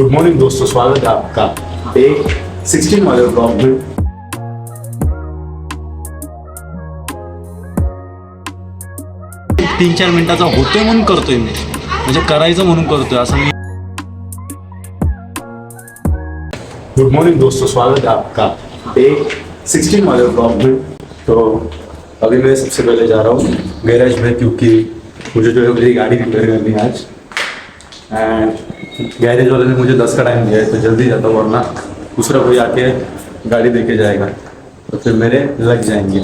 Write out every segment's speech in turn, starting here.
Good morning दोस्तों, स्वागत है आपका डे 16 वाले ब्लॉग में। तीन चार मिनिटाचा होतोय म्हणून करतोय मी, म्हणजे करायचं म्हणून करतोय असं मी। गुड मॉर्निंग दोस्तों, स्वागत है आपका डे 16 वाले ब्लॉग में। तो अभी मैं सबसे पहले जा रहा हूँ गैराज में, क्योंकि मुझे जो है मेरी गाड़ी रिपेयर करनी है आज। एंड गैरेज वाले ने मुझे 10 का टाइम दिया है, तो जल्दी जाता हूँ, वरना दूसरा कोई आके गाड़ी देके जाएगा तो फिर मेरे लग जाएंगे।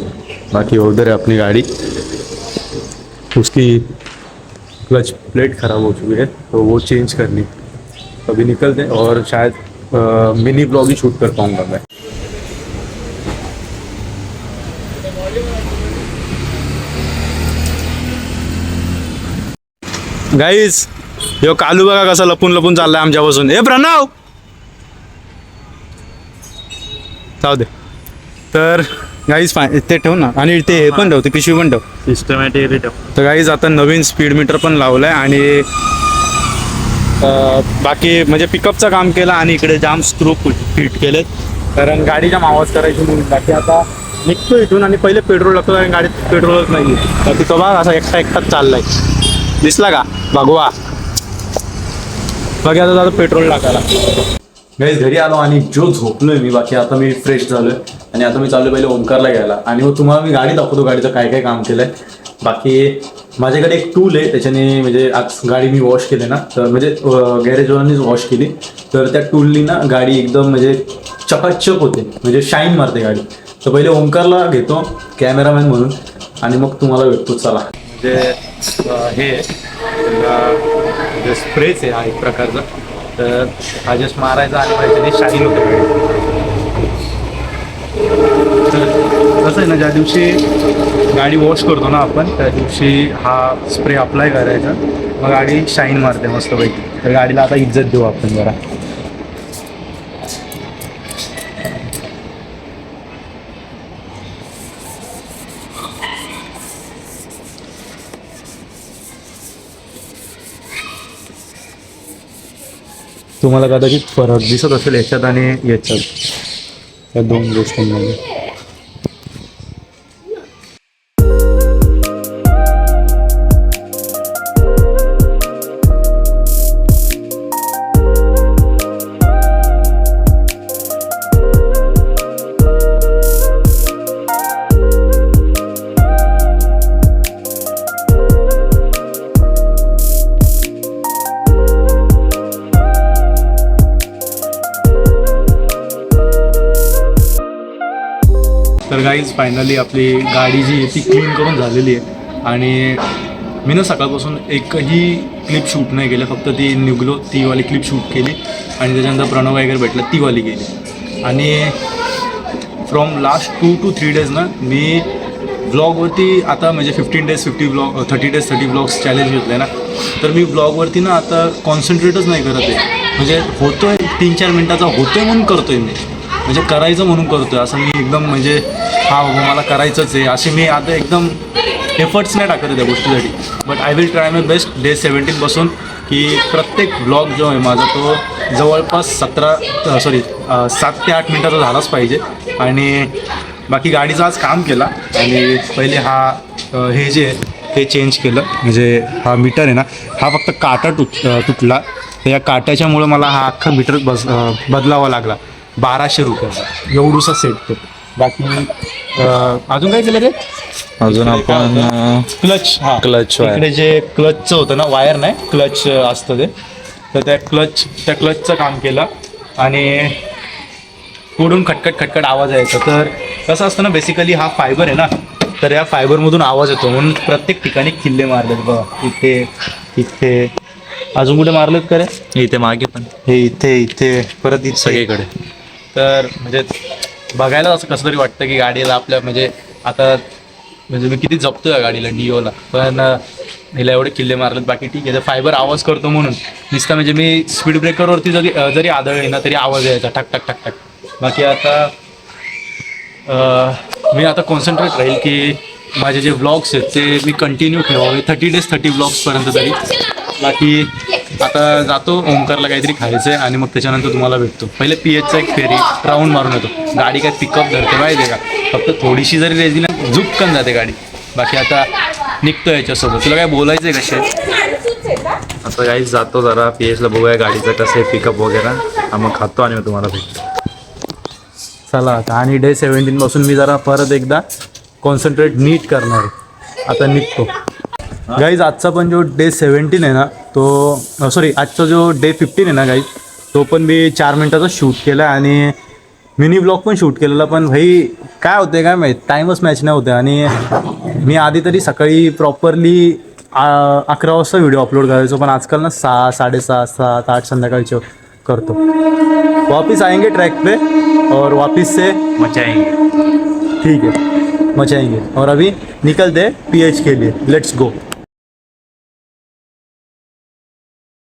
बाकी उधर है अपनी गाड़ी, उसकी क्लच प्लेट ख़राब हो चुकी है तो वो चेंज करनी। अभी निकलते हैं और शायद मिनी ब्लॉग ही शूट कर पाऊँगा मैं। गाईज यो कालू बघा कसा लपून लपून चाललाय आमच्यापासून। ए प्रणव, जाऊ दे। तर गाईज ते ठेव ना, आणि ते हे पण ठेव, ते पिशवी पण ठेव, सिस्टमॅटिक ठेव। तर गाईज आता नवीन स्पीड मीटर पण लावलाय आणि बाकी म्हणजे पिकअपचं काम केलं आणि इकडे जाम स्क्रू फिट केलेत, कारण गाडी जाम आवाज करायची म्हणून। बाकी आता निघतो इथून आणि पहिले पेट्रोल लागतो, कारण गाडीत पेट्रोलच नाही आहे। बाकी तो बघ असा एकटाच चाललाय, दिसला का भगवा? बाकी आता जातो पेट्रोल टाकायला। गाईज घरी आलो आणि जो झोपलोय मी, बाकी आता मी फ्रेश झालोय आणि आता मी चाललोय पहिले ओमकारला घ्यायला, आणि मग तुम्हाला मी गाडी दाखवतो गाडीचं काय काय काम केलंय। बाकी माझ्याकडे एक टूल आहे, त्याच्याने म्हणजे आज गाडी मी वॉश केली ना, तर म्हणजे गॅरेजवाल्यांनीच वॉश केली, तर त्या टूलनी ना गाडी एकदम म्हणजे चकाचक होते, म्हणजे शाईन मारते गाडी। तर पहिले ओमकारला घेतो कॅमेरामॅन म्हणून आणि मग तुम्हाला भेटतो, चला। म्हणजे हे स्प्रेच आहे हा एक प्रकारचा, तर हा जस्ट मारायचा आणि त्याच्याने शाईन होते गाडी। तर कसं आहे ना, ज्या दिवशी गाडी वॉश करतो ना आपण, त्या दिवशी हा स्प्रे अप्लाय करायचा, मग गाडी शाईन मारते मस्तपैकी। तर गाडीला आता इज्जत देऊ आपण जरा। तुम्हाला कदाचित फरक दिसत असेल याच्यात आणि याच्यात, या दोन गोष्टींमध्ये। तर गाईज फायनली आपली गाडी जी आहे ती क्लीन करून झालेली आहे, आणि मी ना सकाळपासून एकही क्लिप शूट नाही केलं, फक्त ती निघलो ती वाली क्लिप शूट केली, आणि त्याच्यानंतर प्रणव वगैरे भेटला ती वाली गेली। आणि फ्रॉम लास्ट 2 to 3 डेज ना मी ब्लॉगवरती आता म्हणजे 15 days 50 blog 30 days 30 blogs challenge घेतलं आहे ना, तर मी ब्लॉगवरती ना आता कॉन्सन्ट्रेटच नाही करत आहे, म्हणजे होतोय 3-4 मिनिटाचा होतोय म्हणून करतोय मी, म्हणजे करायचं म्हणून करतोय असं मी एकदम, म्हणजे हा बाबा मला करायचंच आहे असे मी आता एकदम एफर्ट्स नाही टाकत त्या गोष्टीसाठी। But I will try my best day 17 पासून, की प्रत्येक ब्लॉग जो आहे माझा तो जवळपास 7 ते 8 मिनिटाचा झालाच पाहिजे। आणि बाकी गाडीचं आज काम केला, आणि पहिले हा हे जे ते चेंज केलं, म्हणजे हा मीटर आहे ना, हा फक्त काटा तुटला, तर या काट्याच्यामुळं मला हा अख्खा मीटर बदलावा लागला 1200 रुपयाचा, एवढूसा सेट तो। बाकी अजून काय केलं रे? अजून आपण क्लच, हा क्लच इकडे जे क्लचचं होतं ना, वायर नाही क्लच असतं ते, तर त्या क्लचचं काम केलं, आणि पुढून खटखट आवाज यायचा। तर कसं असतं ना, बेसिकली हा फायबर आहे ना, तर या फायबरमधून आवाज येतो, म्हणून प्रत्येक ठिकाणी किल्ले मारलेत बघा, इथे इथे, अजून कुठे मारलेत का रे? इथे मागे पण, हे इथे परत इथे सगळीकडे। तर म्हणजे बघायला असं कसं तरी वाटतं की गाडीला आपल्या म्हणजे आता म्हणजे मी किती जपतो या गाडीला डिओला, पण हिला एवढे किल्ले मारलेत। बाकी ठीक आहे, फायबर आवाज करतो म्हणून नुसतं, म्हणजे मी स्पीड ब्रेकरवरती जरी आदळले ना तरी आवाज यायचा ठक ठक ठक ठक। बाकी आता मी आता कॉन्सन्ट्रेट राहील की माझे जे ब्लॉग्स आहेत ते मी कंटिन्यू ठेवावे 30 days 30 ब्लॉग्सपर्यंत तरी। बाकी आता जातो ओमकारला काहीतरी खायचं आहे आणि मग त्याच्यानंतर तुम्हाला भेटतो. पहिले PHचा एक फेरी राऊंड मारून येतो. गाडी काय पिकअप धरते माहिती आहे का, फक्त थोडीशी जरी रेजली ना झुपकन जाते गाडी. बाकी आता निघतो याच्यासोबत. तुला काय बोलायचं आहे कसे? आता काहीच जातो जरा PHला बघूया गाडीचं कसं आहे पिकअप वगैरे, मग खातो आणि मग तुम्हाला भेटतो. चला आता आणि डे 17 पासून मी जरा परत एकदा कॉन्सन्ट्रेट नीट करणार आहे. आता निघतो गाईज. आजचा पण जो डे 17 आहे ना तो सॉरी आजचा जो डे 15 आहे ना गाईज, तो पण मी 4 मिनटाचा शूट केला आणि मिनी ब्लॉग पण शूट केलेला. पण भाई काय होते काय माहीत, टाईमच मॅच नाही होते. आणि मी आधी तरी सकाळी प्रॉपरली 11 वाजता व्हिडिओ अपलोड करायचो, पण आजकाल ना 6, 6:30, 7, 8 संध्याकाळचे करतो. वापस आएंगे ट्रैक पे और वापस से मचाएंगे. ठीक है मचाएंगे. और अभी निकलते PH के लिए. Let's go.